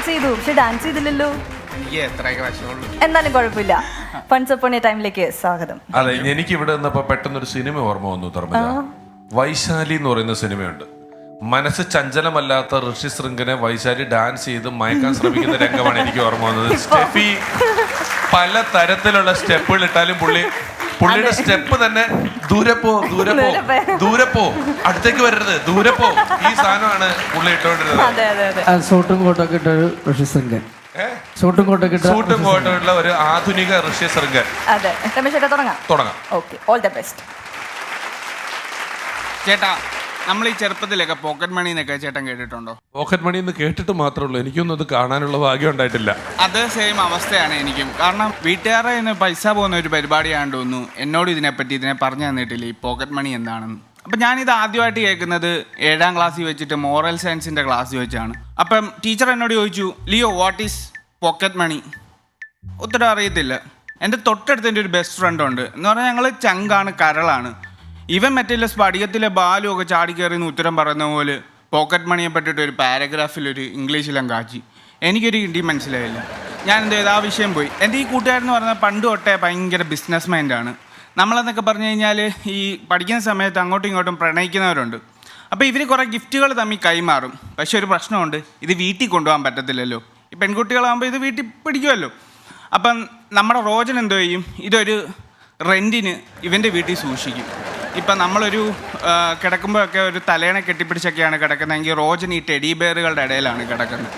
Dance ചെയ്തു, പക്ഷെ dance ചെയ്തില്ലല്ലോ. എന്നാലും കുഴപ്പമില്ല. വൺസ് അപ്പോൺ എ ടൈമിലേക്ക് സ്വാഗതം. അതെ, എനിക്ക് ഇവിടെ നിന്നപ്പോ പെട്ടെന്നൊരു സിനിമ ഓർമ്മ വന്നു. ധർമ്മജ, വൈശാലി എന്ന് പറയുന്ന സിനിമയുണ്ട്. മനസ്സ് ചഞ്ചലമല്ലാത്ത ഋഷി ശൃംഗനെ വൈശാലി ഡാൻസ് ചെയ്ത് മയക്കാൻ ശ്രമിക്കുന്ന രംഗമാണ് എനിക്ക് ഓർമ്മ വന്നത്. സ്റ്റെഫി പല തരത്തിലുള്ള സ്റ്റെപ്പുകൾ ഇട്ടാലും പുള്ളിയുടെ സ്റ്റെപ്പ് തന്നെ ദൂരെ പോ, അടുത്തേക്ക് വരരുത്, ദൂരെ പോ, ഈ സാധനമാണ് പുള്ളി ഇട്ടോണ്ടിരുന്നത്. സൂട്ടും കോട്ടൊക്കെ ഇട്ടൊരു ഋഷി ശൃംഗൻ, സൂട്ടും കോട്ടുള്ള ഒരു ആധുനിക ഋഷി ശൃംഗൻ. അതെ, രമേശ് ചേട്ടാ തുടങ്ങാം. Okay, all the best. ചേട്ടാ, നമ്മൾ ഈ ചെറുപ്പത്തിലൊക്കെ പോക്കറ്റ് മണി എന്നൊക്കെ ചേട്ടൻ കേട്ടിട്ടുണ്ടോ? പോക്കറ്റ് മണി എന്ന് കേട്ടിട്ട് മാത്രമേ ഉള്ളൂ, എനിക്കൊന്നും അത് കാണാനുള്ള ഭാഗ്യം ഉണ്ടായിട്ടില്ല. അത് സെയിം അവസ്ഥയാണ് എനിക്കും. കാരണം വീട്ടുകാരുടെ നിന്ന് പൈസ പോകുന്ന ഒരു പരിപാടിയാണെന്ന് തോന്നുന്നു എന്നോട് ഇതിനെ പറഞ്ഞു തന്നിട്ടില്ല, ഈ പോക്കറ്റ് മണി എന്താണെന്ന്. അപ്പം ഞാനിത് ആദ്യമായിട്ട് കേൾക്കുന്നത് 7ാം ക്ലാസ്സിൽ വെച്ചിട്ട് മോറൽ സയൻസിൻ്റെ ക്ലാസ്സിൽ വെച്ചാണ്. അപ്പം ടീച്ചർ എന്നോട് ചോദിച്ചു, Leo what is pocket money? ഉത്തരം അറിയത്തില്ല. എൻ്റെ തൊട്ടടുത്ത് എൻ്റെ ഒരു ബെസ്റ്റ് ഫ്രണ്ട് ഉണ്ട് എന്ന് പറഞ്ഞാൽ ഞങ്ങൾ ചങ്കാണ്, കരളാണ്. ഇവൻ മറ്റുള്ള സ്പടികത്തിലെ ബാലും ഒക്കെ ചാടിക്കയറിന്ന് ഉത്തരം പറയുന്ന പോലെ പോക്കറ്റ് മണിയെ പറ്റിയിട്ട് ഒരു പാരഗ്രാഫിൽ ഒരു ഇംഗ്ലീഷിലും കാച്ചി. എനിക്കൊരു ഹിന്ദി മനസ്സിലായില്ല. ഞാൻ എന്ത് ചെയ്ത് ആ വിഷയം പോയി. എൻ്റെ ഈ കൂട്ടുകാരെന്ന് പറഞ്ഞാൽ പണ്ട് തൊട്ടേ ഭയങ്കര ബിസിനസ് മൈൻഡാണ്. നമ്മളെന്നൊക്കെ പറഞ്ഞു കഴിഞ്ഞാൽ ഈ പഠിക്കുന്ന സമയത്ത് അങ്ങോട്ടും ഇങ്ങോട്ടും പ്രണയിക്കുന്നവരുണ്ട്. അപ്പോൾ ഇവർ കുറേ ഗിഫ്റ്റുകൾ തമ്മിൽ കൈമാറും. പക്ഷേ ഒരു പ്രശ്നമുണ്ട്, ഇത് വീട്ടിൽ കൊണ്ടുപോകാൻ പറ്റത്തില്ലല്ലോ. ഈ പെൺകുട്ടികളാകുമ്പോൾ ഇത് വീട്ടിൽ പിടിക്കുമല്ലോ. അപ്പം നമ്മുടെ റോജൻ എന്തോ ചെയ്യും, ഇതൊരു റെൻറ്റിന് ഇവൻ്റെ വീട്ടിൽ സൂക്ഷിക്കും. ഇപ്പം നമ്മളൊരു കിടക്കുമ്പോഴൊക്കെ ഒരു തലേണ കെട്ടിപ്പിടിച്ചൊക്കെയാണ് കിടക്കുന്നതെങ്കിൽ റോജൻ ഈ ടെഡി ബെയറുകളുടെ ഇടയിലാണ് കിടക്കുന്നത്.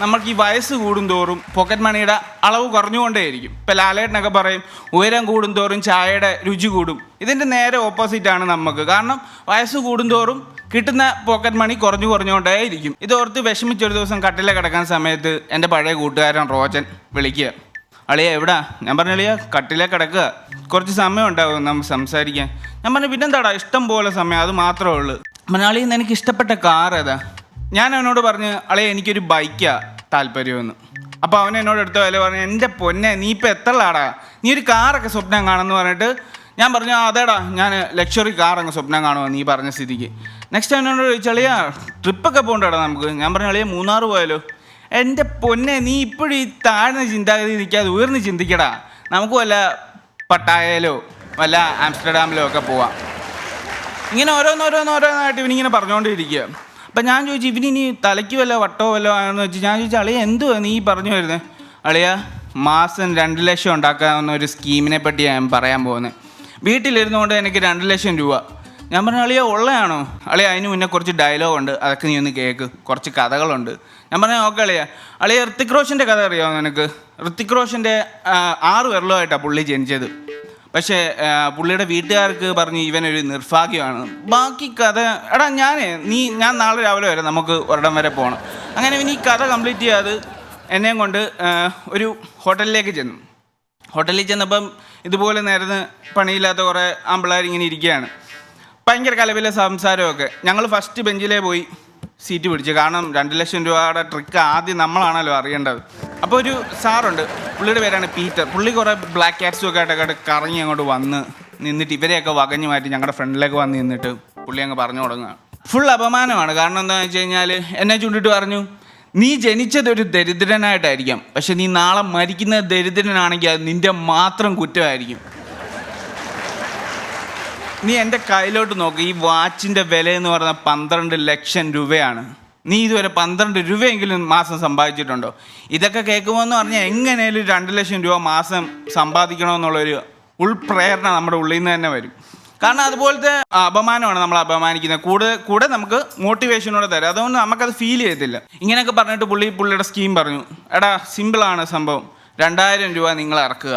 നമുക്ക് ഈ വയസ്സ് കൂടുന്തോറും പോക്കറ്റ് മണിയുടെ അളവ് കുറഞ്ഞുകൊണ്ടേയിരിക്കും. ഇപ്പം ലാലേട്ടനൊക്കെ പറയും ഉയരം കൂടുന്തോറും ചായയുടെ രുചി കൂടും. ഇതിൻ്റെ നേരെ ഓപ്പോസിറ്റാണ് നമുക്ക്. കാരണം വയസ്സ് കൂടുന്തോറും കിട്ടുന്ന പോക്കറ്റ് മണി കുറഞ്ഞുകൊണ്ടേയിരിക്കും. ഇതോർത്ത് വിഷമിച്ചൊരു ദിവസം കട്ടിലെ കിടക്കാൻ സമയത്ത് എൻ്റെ പഴയ കൂട്ടുകാരൻ റോജൻ വിളിക്കുക, അളിയ എവിടാ? ഞാൻ പറഞ്ഞു, അളിയ കട്ടിലെ കിടക്കുക, കുറച്ച് സമയം ഉണ്ടാവും നമുക്ക് സംസാരിക്കാൻ. ഞാൻ പറഞ്ഞു, പിന്നെന്താടാ, ഇഷ്ടം പോലെ സമയം, അത് മാത്രമേ ഉള്ളൂ. അളിയ എനിക്ക് ഇഷ്ടപ്പെട്ട കാർ ഏതാ? ഞാൻ അവനോട് പറഞ്ഞ്, അളിയ എനിക്കൊരു ബൈക്കാണ് താല്പര്യമെന്ന്. അപ്പോൾ അവൻ എന്നോട് എടുത്ത വില പറഞ്ഞു, എൻ്റെ പൊന്നെ നീ ഇപ്പം എത്രലാടാ, നീ ഒരു കാറൊക്കെ സ്വപ്നം കാണുമെന്ന് പറഞ്ഞിട്ട് ഞാൻ പറഞ്ഞു, അതേടാ ഞാൻ ലക്ഷറി കാർ അങ്ങ് സ്വപ്നം കാണുമോ നീ പറഞ്ഞ സ്ഥിതിക്ക്. നെക്സ്റ്റ് അവനോട് ചോദിച്ചു, അളിയ ട്രിപ്പൊക്കെ പോകണ്ടേടാ നമുക്ക്? ഞാൻ പറഞ്ഞു, അളിയ മൂന്നാർ പോയാലോ? എൻ്റെ പൊന്നെ നീ ഇപ്പോഴും ഈ താഴ്ന്ന ചിന്താഗതി നിൽക്കാതെ ഉയർന്ന് ചിന്തിക്കടാ, നമുക്ക് വല്ല പട്ടായയിലോ വല്ല ആംസ്റ്റർഡാമിലോ ഒക്കെ പോവാം. ഇങ്ങനെ ഓരോന്നായിട്ട് ഇവനിങ്ങനെ പറഞ്ഞുകൊണ്ടിരിക്കുക. അപ്പം ഞാൻ ചോദിച്ചു, ഇവനിനി തലയ്ക്ക് വല്ല വട്ടോ വല്ലോ ആണെന്ന് വെച്ച് ഞാൻ ചോദിച്ചു, അളിയ എന്തുവാ നീ പറഞ്ഞു വരുന്നത്? അളിയ മാസം 2 ലക്ഷം ഉണ്ടാക്കാവുന്ന ഒരു സ്കീമിനെ പറ്റി ഞാൻ പറയാൻ പോകുന്നത്. വീട്ടിലിരുന്നുകൊണ്ട് എനിക്ക് 2 ലക്ഷം രൂപ. ഞാൻ പറഞ്ഞു, അളിയ ഉള്ളയാണോ? അളിയ അതിന് മുന്നേ കുറച്ച് ഡയലോഗുണ്ട്, അതൊക്കെ നീ ഒന്ന് കേൾക്ക്, കുറച്ച് കഥകളുണ്ട്. ഞാൻ പറഞ്ഞു, ഓക്കെ അളിയ ഋത്തിക് റോഷൻ്റെ കഥ അറിയാമോ നിനക്ക്? ഋത്തിക് റോഷൻ്റെ 6 വിരലുമായിട്ടാണ് പുള്ളി ജനിച്ചത്. പക്ഷേ പുള്ളിയുടെ വീട്ടുകാർക്ക് പറഞ്ഞു ഇവനൊരു നിർഭാഗ്യമാണ്. ബാക്കി കഥ ഞാൻ നാളെ രാവിലെ വരെ നമുക്ക് ഒരിടം വരെ പോകണം. അങ്ങനെ ഇവൻ ഈ കഥ കംപ്ലീറ്റ് ചെയ്യാതെ എന്നെയും കൊണ്ട് ഒരു ഹോട്ടലിലേക്ക് ചെന്നു. ഹോട്ടലിൽ ചെന്നപ്പം ഇതുപോലെ നേരത്തെ പണിയില്ലാത്ത കുറേ ആമ്പിള്ളേരിങ്ങനെ ഇരിക്കുകയാണ്. ഭയങ്കര കലവിലെ സംസാരമൊക്കെ. ഞങ്ങൾ ഫസ്റ്റ് ബെഞ്ചിലേ പോയി സീറ്റ് പിടിച്ചു. കാരണം 2 ലക്ഷം രൂപയുടെ ട്രിക്ക് ആദ്യം നമ്മളാണല്ലോ അറിയേണ്ടത്. അപ്പോൾ ഒരു സാറുണ്ട്, പുള്ളിയുടെ പേരാണ് പീറ്റർ. പുള്ളി കുറേ ബ്ലാക്ക് ക്യാറ്റ്സും ഒക്കെ ആയിട്ടൊക്കെ കറങ്ങി അങ്ങോട്ട് വന്ന് നിന്നിട്ട് ഇവരെയൊക്കെ വകഞ്ഞു മാറ്റി ഞങ്ങളുടെ ഫ്രണ്ടിലേക്ക് വന്ന് നിന്നിട്ട് പുള്ളി അങ്ങ് പറഞ്ഞു തുടങ്ങുക. ഫുൾ അപമാനമാണ്. കാരണം എന്താണെന്ന് വെച്ച് കഴിഞ്ഞാൽ എന്നെ ചൂണ്ടിട്ട് പറഞ്ഞു, നീ ജനിച്ചതൊരു ദരിദ്രനായിട്ടായിരിക്കാം, പക്ഷെ നീ നാളെ മരിക്കുന്ന ദരിദ്രനാണെങ്കിൽ അത് നിൻ്റെ മാത്രം കുറ്റമായിരിക്കും. നീ എൻ്റെ കയ്യിലോട്ട് നോക്ക്, ഈ വാച്ചിൻ്റെ വില എന്ന് പറഞ്ഞാൽ 12 ലക്ഷം രൂപയാണ്. നീ ഇതുവരെ 12 രൂപയെങ്കിലും മാസം സമ്പാദിച്ചിട്ടുണ്ടോ? ഇതൊക്കെ കേൾക്കുമ്പോൾ എന്ന് പറഞ്ഞാൽ എങ്ങനെയാലും 2 ലക്ഷം രൂപ മാസം സമ്പാദിക്കണമെന്നുള്ളൊരു ഉൾപ്രേരണ നമ്മുടെ ഉള്ളിൽ നിന്ന് തന്നെ വരും. കാരണം അതുപോലത്തെ അപമാനമാണ് നമ്മൾ അപമാനിക്കുന്നത്. കൂടെ നമുക്ക് മോട്ടിവേഷനോടെ തരാം. അതുകൊണ്ട് നമുക്കത് ഫീൽ ചെയ്യത്തില്ല. ഇങ്ങനെയൊക്കെ പറഞ്ഞിട്ട് പുള്ളിയുടെ സ്കീം പറഞ്ഞു, എടാ സിമ്പിളാണ് സംഭവം, 2000 രൂപ നിങ്ങൾ ഇറക്കുക,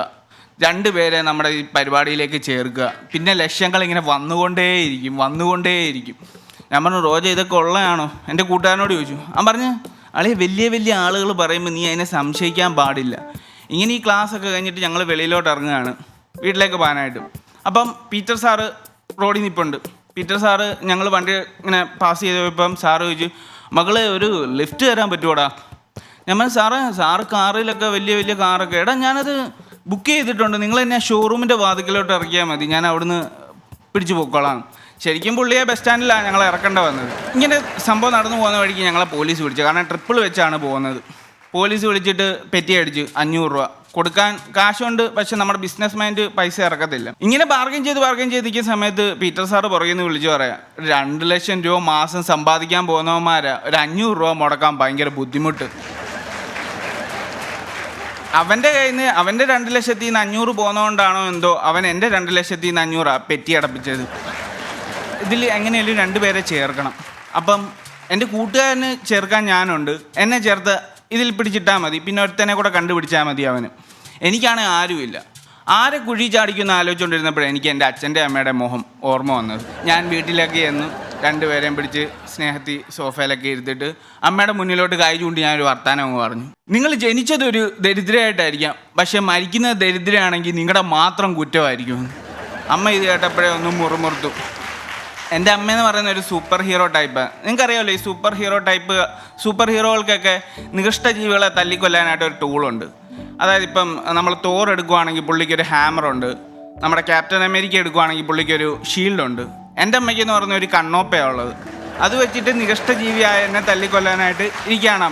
2 പേരെ നമ്മുടെ ഈ പരിപാടിയിലേക്ക് ചേർക്കുക, പിന്നെ ലക്ഷ്യങ്ങൾ ഇങ്ങനെ വന്നുകൊണ്ടേയിരിക്കും. ഞാൻ പറഞ്ഞു, റോജ ഇതൊക്കെ ഉള്ളതാണോ? എൻ്റെ കൂട്ടുകാരനോട് ചോദിച്ചു. അവൻ പറഞ്ഞു, അളിയ വലിയ ആളുകൾ പറയുമ്പോൾ നീ അതിനെ സംശയിക്കാൻ പാടില്ല. ഇങ്ങനെ ഈ ക്ലാസ്സൊക്കെ കഴിഞ്ഞിട്ട് ഞങ്ങൾ വെളിയിലോട്ട് ഇറങ്ങുകയാണ് വീട്ടിലേക്ക് പോകാനായിട്ട്. അപ്പം പീറ്റർ സാറ് റോഡിൽ നിൽപ്പുണ്ട്. പീറ്റർ സാറ് ഞങ്ങൾ വണ്ടി ഇങ്ങനെ പാസ് ചെയ്ത് പോയപ്പം സാറ് ചോദിച്ചു, മകളെ ഒരു ലിഫ്റ്റ് തരാൻ പറ്റുമോടാ? ഞാൻ പറഞ്ഞു, സാറ് കാറിലൊക്കെ വലിയ കാറൊക്കെ, എടാ ഞാനത് ബുക്ക് ചെയ്തിട്ടുണ്ട്, നിങ്ങൾ എന്നെ ഷോറൂമിൻ്റെ വാതിക്കലോട്ട് ഇറക്കിയാൽ മതി, ഞാൻ അവിടുന്ന് പിടിച്ചു പോയിക്കോളാം. ശരിക്കും പുള്ളിയെ ബസ് സ്റ്റാൻഡിലാണ് ഞങ്ങൾ ഇറക്കേണ്ട വന്നത്. ഇങ്ങനെ സംഭവം നടന്നു പോകുന്ന വഴിക്ക് ഞങ്ങളെ പോലീസ് വിളിച്ചു. കാരണം ട്രിപ്പിൾ വെച്ചാണ് പോകുന്നത്. പോലീസ് വിളിച്ചിട്ട് പെറ്റി അടിച്ച് 500 രൂപ കൊടുക്കാൻ കാശുണ്ട്, പക്ഷെ നമ്മുടെ ബിസിനസ് മൈൻഡ് പൈസ ഇറക്കത്തില്ല. ഇങ്ങനെ ബാർഗൈൻ ചെയ്തിരിക്കുന്ന സമയത്ത് പീറ്റർ സാറ് പുറകിൽ നിന്ന് വിളിച്ചു പറയാം, 2 ലക്ഷം രൂപ മാസം സമ്പാദിക്കാൻ പോകുന്നവന്മാരാ, ഒരു 500 രൂപ മുടക്കാൻ ഭയങ്കര ബുദ്ധിമുട്ട്. അവൻ്റെ കയ്യിൽ നിന്ന് അവൻ്റെ 2 ലക്ഷത്തിൽ നിന്ന് 500 പോകുന്നതുകൊണ്ടാണോ എന്തോ അവൻ എൻ്റെ 2 ലക്ഷത്തിൽ നിന്ന് 500 പെറ്റി അടപ്പിച്ചത്. ഇതിൽ എങ്ങനെയാലും 2 പേരെ ചേർക്കണം. അപ്പം എൻ്റെ കൂട്ടുകാരന് ചേർക്കാൻ ഞാനുണ്ട്, എന്നെ ചേർത്ത് ഇതിൽ പിടിച്ചിട്ടാൽ മതി, പിന്നെ ഒരുത്തനെ കൂടെ കണ്ടുപിടിച്ചാൽ മതി അവന്. എനിക്കാണെങ്കിൽ ആരുമില്ല. ആരെ കുഴി ചാടിക്കുന്ന ആലോചിച്ചുകൊണ്ടിരുന്നപ്പോഴാണ് എനിക്ക് എൻ്റെ അച്ഛൻ്റെ അമ്മയുടെ മോഹം ഓർമ്മ വന്നത്. ഞാൻ വീട്ടിലേക്ക് ചെന്ന് 2 പേരെയും പിടിച്ച് സ്നേഹത്തിൽ സോഫയിലൊക്കെ ഇരുത്തിട്ട് അമ്മയുടെ മുന്നിലോട്ട് കൈ ചൂണ്ടി ഞാനൊരു വർത്താനം അങ്ങ് പറഞ്ഞു. നിങ്ങൾ ജനിച്ചതൊരു ദരിദ്രമായിട്ടായിരിക്കാം, പക്ഷെ മരിക്കുന്നത് ദരിദ്രയാണെങ്കിൽ നിങ്ങളുടെ മാത്രം കുറ്റമായിരിക്കും. അമ്മ ഇത് കേട്ടപ്പോഴേ ഒന്ന് മുറുമുറുത്തു. എൻ്റെ അമ്മയെന്ന് പറയുന്ന ഒരു സൂപ്പർ ഹീറോ ടൈപ്പാണ്. നിങ്ങൾക്കറിയാമല്ലോ, ഈ സൂപ്പർ ഹീറോകൾക്കൊക്കെ നികൃഷ്ടജീവികളെ തല്ലിക്കൊല്ലാനായിട്ട് ഒരു ടൂളുണ്ട്. അതായത് ഇപ്പം നമ്മൾ തോർ എടുക്കുവാണെങ്കിൽ പുള്ളിക്കൊരു ഹാമറുണ്ട്, നമ്മുടെ ക്യാപ്റ്റൻ അമേരിക്ക എടുക്കുവാണെങ്കിൽ പുള്ളിക്കൊരു ഷീൽഡുണ്ട്. എൻ്റെ അമ്മയ്ക്കെന്ന് പറഞ്ഞ ഒരു കണ്ണോപ്പയാണ് ഉള്ളത്. അത് വെച്ചിട്ട് നികഷ്ടജീവിയായ എന്നെ തല്ലിക്കൊല്ലാനായിട്ട് ഇരിക്കുകയാണ്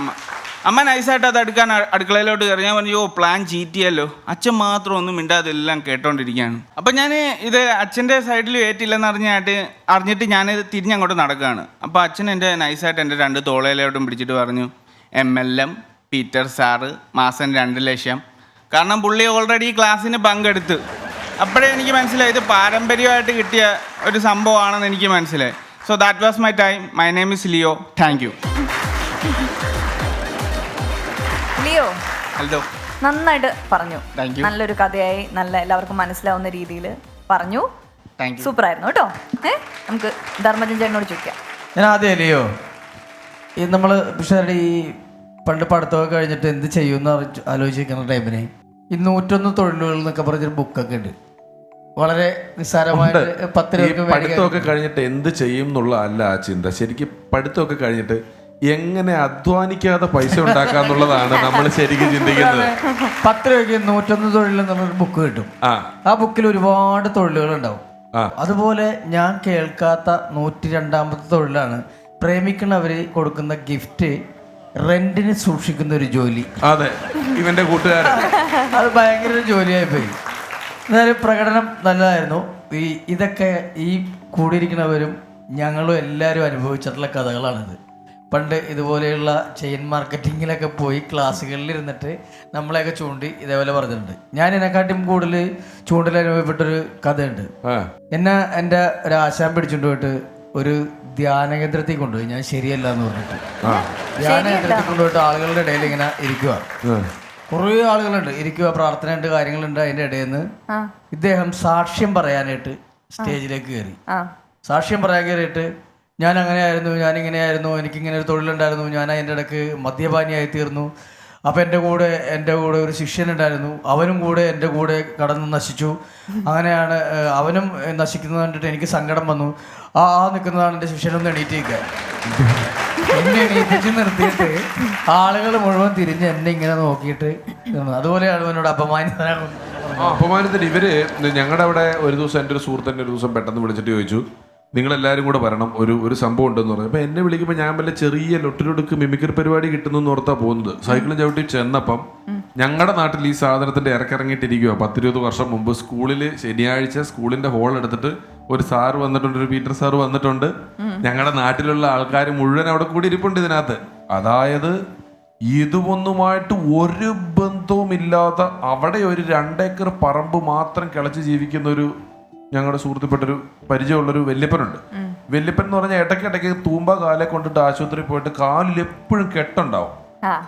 അമ്മ നൈസായിട്ട് അത് അടുക്കളയിലോട്ട് കയറി. ഞാൻ പറഞ്ഞു, പ്ലാൻ ചീറ്റിയല്ലോ. അച്ഛൻ മാത്രം ഒന്നും മിണ്ടാതെല്ലാം കേട്ടോണ്ടിരിക്കുകയാണ്. അപ്പം ഞാൻ ഇത് അച്ഛൻ്റെ സൈഡിൽ ഏറ്റില്ലെന്ന് അറിഞ്ഞിട്ട് ഞാനിത് തിരിഞ്ഞങ്ങോട്ട് നടക്കുകയാണ്. അപ്പോൾ അച്ഛൻ എൻ്റെ നൈസായിട്ട് എൻ്റെ 2 തോളയിലോട്ടും പിടിച്ചിട്ട് പറഞ്ഞു, MLM പീറ്റർ സാറ്, മാസം 2 ലക്ഷം. കാരണം പുള്ളി ഓൾറെഡി ക്ലാസ്സിന് പങ്കെടുത്ത്. അപ്പോഴേ എനിക്ക് മനസ്സിലായി ഇത് പാരമ്പര്യമായിട്ട് കിട്ടിയ ഒരു സംഭവമാണെന്ന് എനിക്ക് മനസ്സിലായി. So that was my time. My name is Leo. Thank you. Leo hello, നന്നായിട്ട് പറഞ്ഞു. Thank you. നല്ലൊരു കഥയായി, നല്ല എല്ലാവർക്കും മനസ്സിലാവുന്ന രീതിയിൽ പറഞ്ഞു. Thank you. സൂപ്പർ ആയിരുന്നു കേട്ടോ. നമുക്ക് ധർമ്മജൻ ചേട്ടനോട് ചോദിക്കാം. ഞാൻ ആദ്യം അല്ലയോ ഈ നമ്മൾ പക്ഷേ ഈ പണ്ട് പഠിത്തമൊക്കെ കഴിഞ്ഞിട്ട് എന്ത് ചെയ്യുമെന്ന് ആലോചിക്കുന്ന ടൈമിന് ഈ 101 തൊഴിലുകൾ എന്നൊക്കെ പറഞ്ഞൊരു ബുക്കൊക്കെ ഉണ്ട്. വളരെ നിസ്സാരമായിട്ട് 10 രൂപ പഠിത്തമൊക്കെ കഴിഞ്ഞിട്ട് എന്ത് ചെയ്യും എന്നുള്ള അല്ല ആ ചിന്ത. ശരിക്കും പഠിത്തമൊക്കെ കഴിഞ്ഞിട്ട് എങ്ങനെ അധ്വാനിക്കാതെ പൈസ ഉണ്ടാക്കാന്നുള്ളതാണ് നമ്മൾ ശരിക്കും ചിന്തിക്കുന്നത്. 10 രൂപയ്ക്ക് 101 തൊഴിൽ എന്നുള്ളൊരു ബുക്ക് കിട്ടും. ആ ബുക്കിൽ ഒരുപാട് തൊഴിലുകൾ ഉണ്ടാവും. അതുപോലെ ഞാൻ കേൾക്കാത്ത 102ാമത്തെ തൊഴിലാണ് പ്രേമിക്കുന്നവര് കൊടുക്കുന്ന ഗിഫ്റ്റ് റെന്റിന് സൂക്ഷിക്കുന്ന ഒരു ജോലി. അതെ, ഇവന്റെ കൂട്ടുകാരൻ. അത് ഭയങ്കര ഒരു ജോലിയായി പോയി. എന്നാലും പ്രകടനം നല്ലതായിരുന്നു. ഇതൊക്കെ ഈ കൂടിയിരിക്കുന്നവരും ഞങ്ങളും എല്ലാവരും അനുഭവിച്ചിട്ടുള്ള കഥകളാണിത്. പണ്ട് ഇതുപോലെയുള്ള ചെയിൻ മാർക്കറ്റിങ്ങിലൊക്കെ പോയി ക്ലാസ്സുകളിൽ ഇരുന്നിട്ട് നമ്മളെയൊക്കെ ചൂണ്ടി ഇതേപോലെ പറഞ്ഞിട്ടുണ്ട്. ഞാൻ ഇതിനെക്കാട്ടും കൂടുതൽ ചൂണ്ടിൽ അനുഭവപ്പെട്ടൊരു കഥയുണ്ട്. എന്നെ എൻ്റെ ഒരു ആശാൻ പിടിച്ചുകൊണ്ട് പോയിട്ട് ഒരു ധ്യാന കേന്ദ്രത്തിൽ കൊണ്ടുപോയി. ഞാൻ ശരിയല്ല എന്ന് പറഞ്ഞിട്ട് ധ്യാന കേന്ദ്രത്തിൽ കൊണ്ടുപോയിട്ട് ആളുകളുടെ ഇടയിൽ ഇങ്ങനെ ഇരിക്കുക. കുറേ ആളുകളുണ്ട് ഇരിക്കുക, പ്രാർത്ഥനയുണ്ട്, കാര്യങ്ങളുണ്ട്. അതിൻ്റെ ഇടയിൽ നിന്ന് ഇദ്ദേഹം സാക്ഷ്യം പറയാനായിട്ട് സ്റ്റേജിലേക്ക് കയറി. സാക്ഷ്യം പറയാൻ കയറിയിട്ട് ഞാൻ അങ്ങനെയായിരുന്നു, ഞാനിങ്ങനെയായിരുന്നു, എനിക്കിങ്ങനെ ഒരു തൊഴിലുണ്ടായിരുന്നു, ഞാൻ അതിൻ്റെ ഇടയ്ക്ക് മദ്യപാനിയായി തീർന്നു. അപ്പം എൻ്റെ കൂടെ ഒരു ശിഷ്യനുണ്ടായിരുന്നു, അവനും കൂടെ എൻ്റെ കൂടെ കടന്ന് നശിച്ചു. അങ്ങനെയാണ് അവനും നശിക്കുന്നത് കണ്ടിട്ട് എനിക്ക് സങ്കടം വന്നു. നിൽക്കുന്നതാണ് എൻ്റെ ശിഷ്യനൊന്ന് എണീറ്റിരിക്കുക. എന്നെ എണീറ്റിച്ച് നിർത്തിയിട്ട് ആളുകൾ മുഴുവൻ തിരിഞ്ഞ് എന്നെ ഇങ്ങനെ നോക്കിയിട്ട് അതുപോലെയാണ് എന്നോട് അപമാനത്തിന് ഇവര് ഞങ്ങളുടെ അവിടെ ഒരു ദിവസം എൻ്റെ ഒരു സുഹൃത്തിൻ്റെ ഒരു ദിവസം പെട്ടെന്ന് വിളിച്ചിട്ട് ചോദിച്ചു, നിങ്ങളെല്ലാവരും കൂടെ വരണം, ഒരു സംഭവം ഉണ്ടെന്ന് പറഞ്ഞു. അപ്പോൾ എന്നെ വിളിക്കുമ്പോൾ ഞാൻ വല്ല ചെറിയ ലൊട്ടിലൊടുക്ക് മിമിക്രി പരിപാടി കിട്ടുന്നു എന്ന് ഓർത്താ പോകുന്നത്. സൈക്കിളും ചവിട്ടി ചെന്നപ്പം ഞങ്ങളുടെ നാട്ടിൽ ഈ സാധനത്തിൻ്റെ ഇറക്കിറങ്ങിയിട്ടിരിക്കുക. 10-20 വർഷം മുമ്പ് സ്കൂളിൽ ശനിയാഴ്ച സ്കൂളിൻ്റെ ഹോൾ എടുത്തിട്ട് ഒരു സാറ് വന്നിട്ടുണ്ട്, ഒരു പീറ്റർ സാറ് വന്നിട്ടുണ്ട്. ഞങ്ങളുടെ നാട്ടിലുള്ള ആൾക്കാർ മുഴുവൻ അവിടെ കൂടി ഇരിപ്പുണ്ട് ഇതിനകത്ത്. അതായത് ഇതുമൊന്നുമായിട്ട് ഒരു ബന്ധവുമില്ലാതെ അവിടെ ഒരു 2 ഏക്കർ പറമ്പ് മാത്രം കിളച്ച് ജീവിക്കുന്ന ഒരു ഞങ്ങളുടെ സുഹൃത്തിൽപ്പെട്ടൊരു പരിചയമുള്ളൊരു വല്യപ്പനുണ്ട്. വല്യപ്പൻ എന്ന് പറഞ്ഞാൽ ഇടയ്ക്കിടയ്ക്ക് തൂമ്പ കാലെ കൊണ്ടിട്ട് ആശുപത്രിയിൽ പോയിട്ട് കാലിൽ എപ്പോഴും കെട്ടുണ്ടാവും.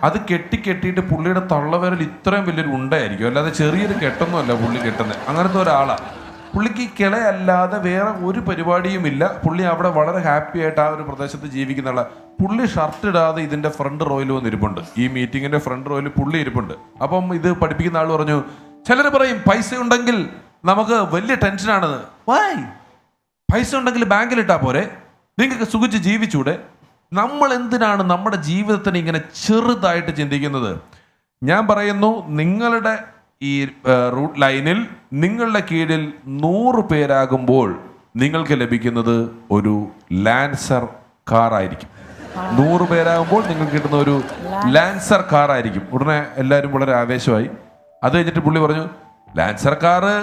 അത് കെട്ടിയിട്ട് പുള്ളിയുടെ തള്ളവിരൽ ഇത്രയും വലിയൊരു ഉണ്ടയായിരിക്കും, അല്ലാതെ ചെറിയൊരു കെട്ടൊന്നും അല്ല പുള്ളി കെട്ടുന്നത്. അങ്ങനത്തെ ഒരാളാണ് പുള്ളിക്ക്. കിളയല്ലാതെ വേറെ ഒരു പരിപാടിയും ഇല്ല. പുള്ളി അവിടെ വളരെ ഹാപ്പി ആയിട്ട് ആ ഒരു പ്രദേശത്ത് ജീവിക്കുന്ന ആളാണ്. പുള്ളി ഷർട്ട് ഇടാതെ ഇതിന്റെ ഫ്രണ്ട് റോയിൽ വന്നിരിപ്പുണ്ട്. ഈ മീറ്റിങ്ങിന്റെ ഫ്രണ്ട് റോയിൽ പുള്ളി ഇരിപ്പുണ്ട്. അപ്പം ഇത് പഠിപ്പിക്കുന്ന ആൾ പറഞ്ഞു, ചിലർ പറയും പൈസ ഉണ്ടെങ്കിൽ നമുക്ക് വലിയ ടെൻഷനാണെന്ന്. പൈസ ഉണ്ടെങ്കിൽ ബാങ്കിലിട്ടാ പോരെ, നിങ്ങൾക്ക് സുഖിച്ച് ജീവിച്ചൂടെ? നമ്മൾ എന്തിനാണ് നമ്മുടെ ജീവിതത്തിന് ഇങ്ങനെ ചെറുതായിട്ട് ചിന്തിക്കുന്നത്? ഞാൻ പറയുന്നു, നിങ്ങളുടെ ഈ റൂട്ട് ലൈനിൽ നിങ്ങളുടെ കീഴിൽ 100 പേരാകുമ്പോൾ നിങ്ങൾക്ക് ലഭിക്കുന്നത് ഒരു ലാൻസർ കാർ ആയിരിക്കും. 100 പേരാകുമ്പോൾ നിങ്ങൾക്ക് കിട്ടുന്ന ഒരു ലാൻസർ കാർ ആയിരിക്കും. ഉടനെ എല്ലാവരും വളരെ ആവേശമായി. അത് കഴിഞ്ഞിട്ട് പുള്ളി പറഞ്ഞു, ലാൻസർ കാറ്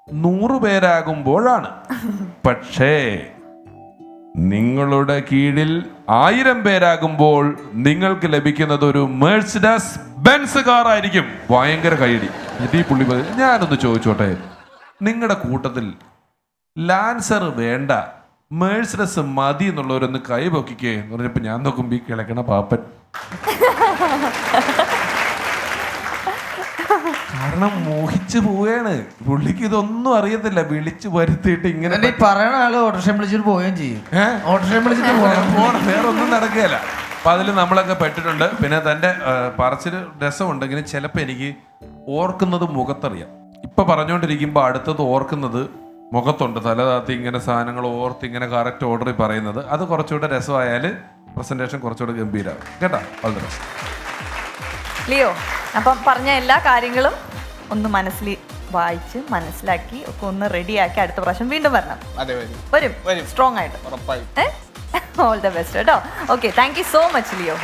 100 പേരാകുമ്പോഴാണ്, പക്ഷേ നിങ്ങളുടെ കീഴിൽ 1000 പേരാകുമ്പോൾ നിങ്ങൾക്ക് ലഭിക്കുന്നത് ഒരു മെഴ്സിഡസ് ബെൻസ് കാർ ആയിരിക്കും. ഭയങ്കര കൈയടി. എന്നിട്ട് ഈ പുള്ളി പറഞ്ഞു, ഞാനൊന്ന് ചോദിച്ചോട്ടെ, നിങ്ങളുടെ കൂട്ടത്തിൽ ലാൻസർ വേണ്ട, മേഴ്സിഡസ് മതി എന്നുള്ളവരൊന്ന് കൈ പൊക്കിക്കേ എന്ന് പറഞ്ഞപ്പോൾ ഞാൻ നോക്കുമ്പോ ഈ കിളക്കണ പാപ്പൻ. കാരണം മോഹിച്ചു പോവുകയാണ്. പുള്ളിക്ക് ഇതൊന്നും അറിയത്തില്ല. വിളിച്ചു വരുത്തിയിട്ട് ഇങ്ങനെ ഈ പറയണ ആള് ഓട്ടോറിക്ഷ വിളിച്ചിട്ട് പോവുകയും ചെയ്യും. ഓട്ടോറിക്ഷ വിളിച്ചിട്ട് പോണം, വേറെ ഒന്നും നടക്കുകയല്ല. അപ്പൊ അതിൽ നമ്മളൊക്കെ പെട്ടിട്ടുണ്ട്. പിന്നെ തന്റെ പറച്ചില് രസമുണ്ടെങ്കിലും ചിലപ്പോൾ എനിക്ക് ഓർക്കുന്നത് മുഖത്തറിയാം. ഇപ്പൊ പറഞ്ഞുകൊണ്ടിരിക്കുമ്പോൾ അടുത്തത് ഓർക്കുന്നത് മുഖത്തുണ്ട്. തലതാത്തി ഇങ്ങനെ സാധനങ്ങൾ ഓർത്ത് ഇങ്ങനെ കറക്റ്റ് ഓർഡറിൽ പറയുന്നത്. അത് കുറച്ചുകൂടെ രസമായാൽ പ്രസന്റേഷൻ കുറച്ചുകൂടെ ഗംഭീരമാകും. കേട്ടോ? വളരെ രസം. ലിയോ, അപ്പം പറഞ്ഞ എല്ലാ കാര്യങ്ങളും ഒന്ന് മനസ്സിൽ വായിച്ച് മനസ്സിലാക്കി ഒക്കെ ഒന്ന് റെഡിയാക്കി അടുത്ത പ്രാവശ്യം വീണ്ടും വരണം. വരും സ്ട്രോങ് ആയിട്ട്. ഓൾ ദ ബെസ്റ്റ് കേട്ടോ. Okay, thank you so much Leo.